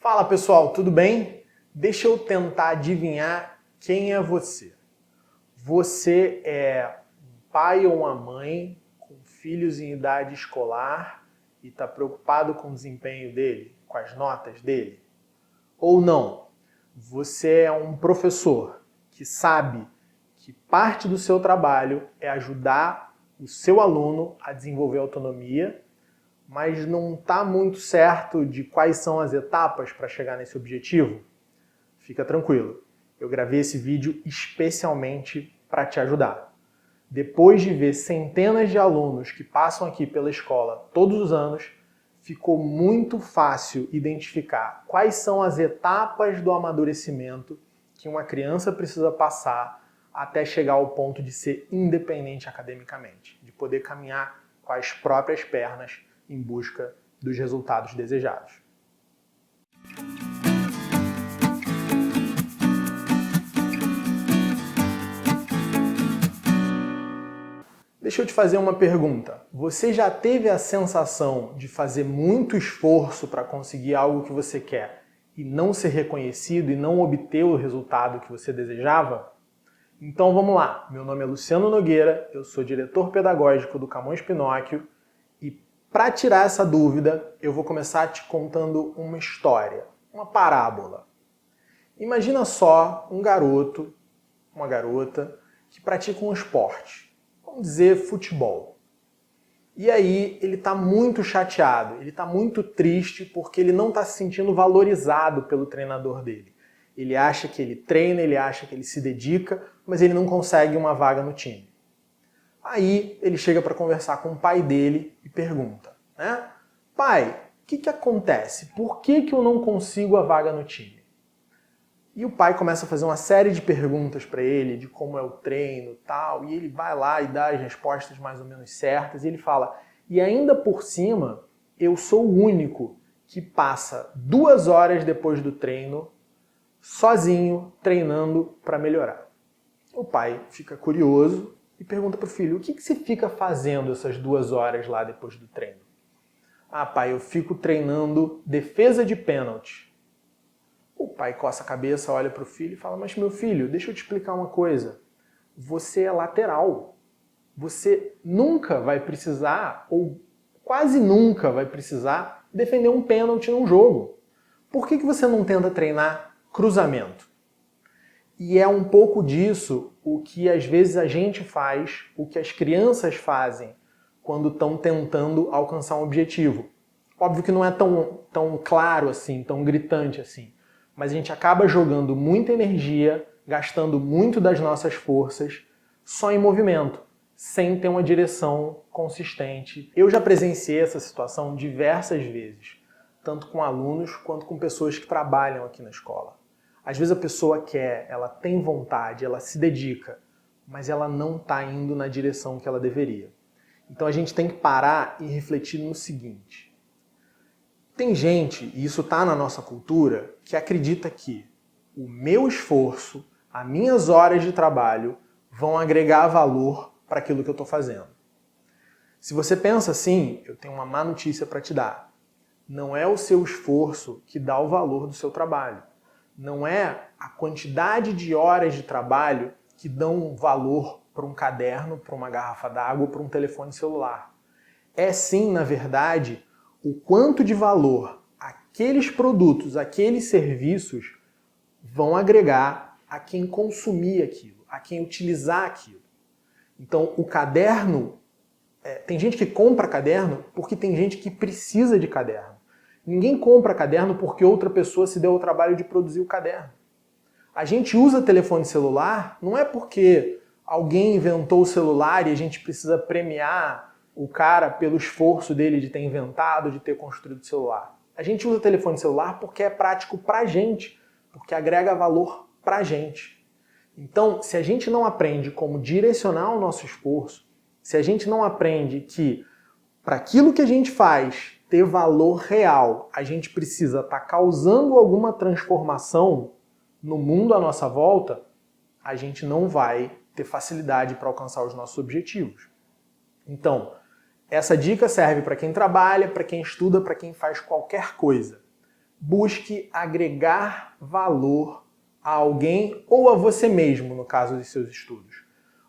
Fala pessoal, tudo bem? Deixa eu tentar adivinhar quem é você. Você é um pai ou uma mãe com filhos em idade escolar e está preocupado com o desempenho dele, com as notas dele? Ou não? Você é um professor que sabe que parte do seu trabalho é ajudar o seu aluno a desenvolver autonomia, mas não está muito certo de quais são as etapas para chegar nesse objetivo? Fica tranquilo, eu gravei esse vídeo especialmente para te ajudar. Depois de ver centenas de alunos que passam aqui pela escola todos os anos, ficou muito fácil identificar quais são as etapas do amadurecimento que uma criança precisa passar até chegar ao ponto de ser independente academicamente, de poder caminhar com as próprias pernas em busca dos resultados desejados. Deixa eu te fazer uma pergunta. Você já teve a sensação de fazer muito esforço para conseguir algo que você quer e não ser reconhecido e não obter o resultado que você desejava? Então vamos lá. Meu nome é Luciano Nogueira, eu sou diretor pedagógico do Camões Pinóquio e para tirar essa dúvida, eu vou começar te contando uma história, uma parábola. Imagina só um garoto, uma garota que pratica um esporte. Vamos dizer futebol. E aí ele está muito chateado, ele está muito triste porque ele não está se sentindo valorizado pelo treinador dele. Ele acha que ele treina, ele acha que ele se dedica, mas ele não consegue uma vaga no time. Aí ele chega para conversar com o pai dele e pergunta, né? Pai, o que acontece? Por que eu não consigo a vaga no time? E o pai começa a fazer uma série de perguntas para ele, de como é o treino e tal, e ele vai lá e dá as respostas mais ou menos certas, e ele fala, e ainda por cima, eu sou o único que passa 2 horas depois do treino, sozinho, treinando para melhorar. O pai fica curioso e pergunta para o filho, o que você fica fazendo essas 2 horas lá depois do treino? Ah, pai, eu fico treinando defesa de pênalti. O pai coça a cabeça, olha para o filho e fala, mas meu filho, deixa eu te explicar uma coisa. Você é lateral. Você nunca vai precisar, ou quase nunca vai precisar, defender um pênalti num jogo. Por que você não tenta treinar cruzamento? E é um pouco disso o que às vezes a gente faz, o que as crianças fazem quando estão tentando alcançar um objetivo. Óbvio que não é tão claro assim, tão gritante assim. Mas a gente acaba jogando muita energia, gastando muito das nossas forças, só em movimento, sem ter uma direção consistente. Eu já presenciei essa situação diversas vezes, tanto com alunos quanto com pessoas que trabalham aqui na escola. Às vezes a pessoa quer, ela tem vontade, ela se dedica, mas ela não está indo na direção que ela deveria. Então a gente tem que parar e refletir no seguinte. Tem gente, e isso está na nossa cultura, que acredita que o meu esforço, as minhas horas de trabalho vão agregar valor para aquilo que eu estou fazendo. Se você pensa assim, eu tenho uma má notícia para te dar. Não é o seu esforço que dá o valor do seu trabalho. Não é a quantidade de horas de trabalho que dão valor para um caderno, para uma garrafa d'água ou para um telefone celular. É sim, na verdade, o quanto de valor aqueles produtos, aqueles serviços vão agregar a quem consumir aquilo, a quem utilizar aquilo. Então, o caderno, tem gente que compra caderno porque tem gente que precisa de caderno. Ninguém compra caderno porque outra pessoa se deu ao trabalho de produzir o caderno. A gente usa telefone celular não é porque alguém inventou o celular e a gente precisa premiar o cara pelo esforço dele de ter inventado, de ter construído o celular. A gente usa telefone celular porque é prático pra gente, porque agrega valor pra gente. Então, se a gente não aprende como direcionar o nosso esforço, se a gente não aprende que para aquilo que a gente faz ter valor real, a gente precisa estar causando alguma transformação no mundo à nossa volta, a gente não vai ter facilidade para alcançar os nossos objetivos. Então, essa dica serve para quem trabalha, para quem estuda, para quem faz qualquer coisa. Busque agregar valor a alguém ou a você mesmo, no caso dos seus estudos.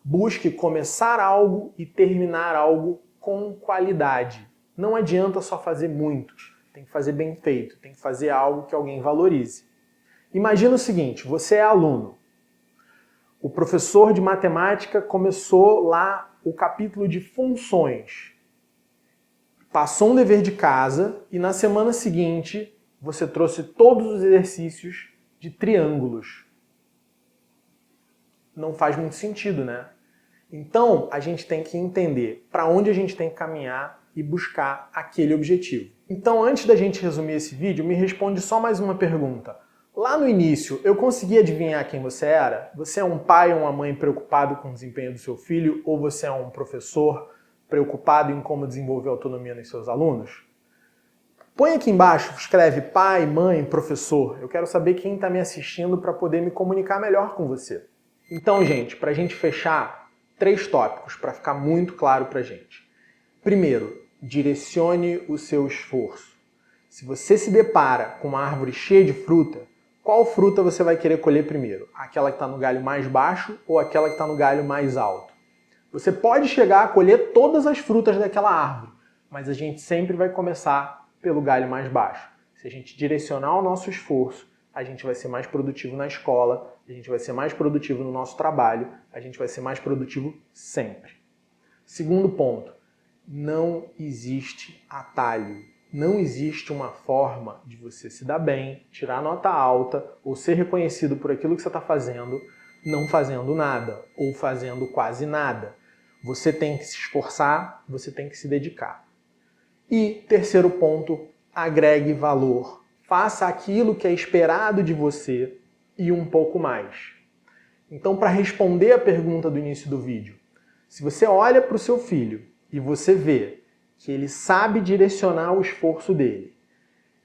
Busque começar algo e terminar algo com qualidade. Não adianta só fazer muito, tem que fazer bem feito, tem que fazer algo que alguém valorize. Imagina o seguinte, você é aluno. O professor de matemática começou lá o capítulo de funções. Passou um dever de casa e na semana seguinte você trouxe todos os exercícios de triângulos. Não faz muito sentido, né? Então, a gente tem que entender para onde a gente tem que caminhar e buscar aquele objetivo. Então, antes da gente resumir esse vídeo, me responde só mais uma pergunta. Lá no início, eu consegui adivinhar quem você era? Você é um pai ou uma mãe preocupado com o desempenho do seu filho? Ou você é um professor preocupado em como desenvolver autonomia nos seus alunos? Põe aqui embaixo, escreve pai, mãe, professor. Eu quero saber quem está me assistindo para poder me comunicar melhor com você. Então, gente, para a gente fechar, 3 tópicos para ficar muito claro para a gente. Primeiro, direcione o seu esforço. Se você se depara com uma árvore cheia de fruta, qual fruta você vai querer colher primeiro? Aquela que está no galho mais baixo ou aquela que está no galho mais alto? Você pode chegar a colher todas as frutas daquela árvore, mas a gente sempre vai começar pelo galho mais baixo. Se a gente direcionar o nosso esforço, a gente vai ser mais produtivo na escola, a gente vai ser mais produtivo no nosso trabalho, a gente vai ser mais produtivo sempre. Segundo ponto, não existe atalho. Não existe uma forma de você se dar bem, tirar nota alta ou ser reconhecido por aquilo que você está fazendo, não fazendo nada ou fazendo quase nada. Você tem que se esforçar, você tem que se dedicar. E terceiro ponto, agregue valor. Faça aquilo que é esperado de você e um pouco mais. Então, para responder a pergunta do início do vídeo, se você olha para o seu filho e você vê que ele sabe direcionar o esforço dele,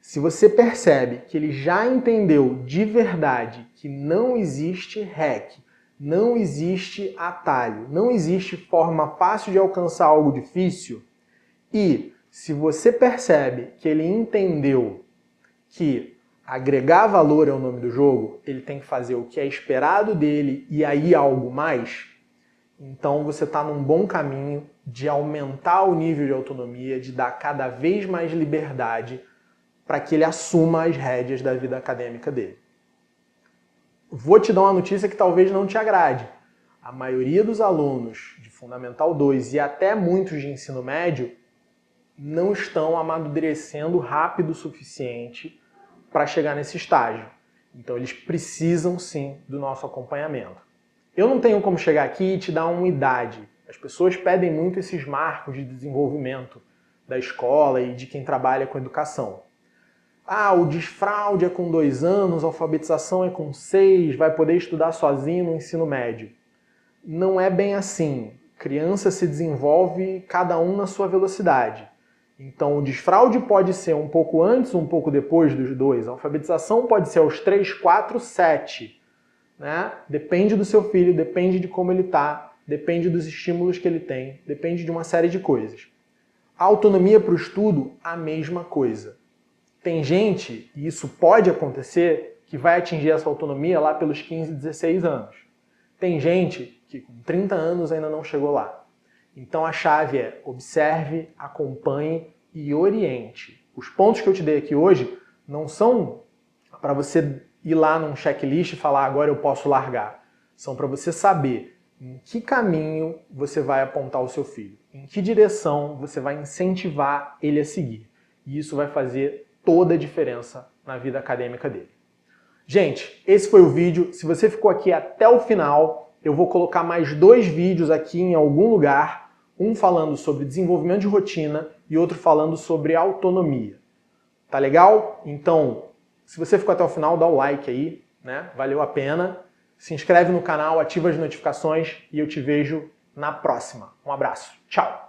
se você percebe que ele já entendeu de verdade que não existe hack, não existe atalho, não existe forma fácil de alcançar algo difícil, e se você percebe que ele entendeu que agregar valor é o nome do jogo, ele tem que fazer o que é esperado dele e aí algo mais, então você está num bom caminho de aumentar o nível de autonomia, de dar cada vez mais liberdade para que ele assuma as rédeas da vida acadêmica dele. Vou te dar uma notícia que talvez não te agrade. A maioria dos alunos de Fundamental 2 e até muitos de ensino médio não estão amadurecendo rápido o suficiente para chegar nesse estágio. Então eles precisam sim do nosso acompanhamento. Eu não tenho como chegar aqui e te dar uma idade. As pessoas pedem muito esses marcos de desenvolvimento da escola e de quem trabalha com educação. Ah, o desfraude é com 2 anos, a alfabetização é com 6, vai poder estudar sozinho no ensino médio. Não é bem assim. Criança se desenvolve cada um na sua velocidade. Então o desfraude pode ser um pouco antes, um pouco depois dos 2. A alfabetização pode ser aos 3, 4, 7. Né? Depende do seu filho, depende de como ele está, depende dos estímulos que ele tem, depende de uma série de coisas. A autonomia para o estudo, a mesma coisa. Tem gente, e isso pode acontecer, que vai atingir essa autonomia lá pelos 15, 16 anos. Tem gente que com 30 anos ainda não chegou lá. Então a chave é observe, acompanhe e oriente. Os pontos que eu te dei aqui hoje não são para você ir lá num checklist e falar agora eu posso largar. São para você saber em que caminho você vai apontar o seu filho, em que direção você vai incentivar ele a seguir. E isso vai fazer toda a diferença na vida acadêmica dele. Gente, esse foi o vídeo. Se você ficou aqui até o final, eu vou colocar mais 2 vídeos aqui em algum lugar, um falando sobre desenvolvimento de rotina e outro falando sobre autonomia. Tá legal? Então, se você ficou até o final, dá o like aí, né? Valeu a pena. Se inscreve no canal, ativa as notificações e eu te vejo na próxima. Um abraço. Tchau!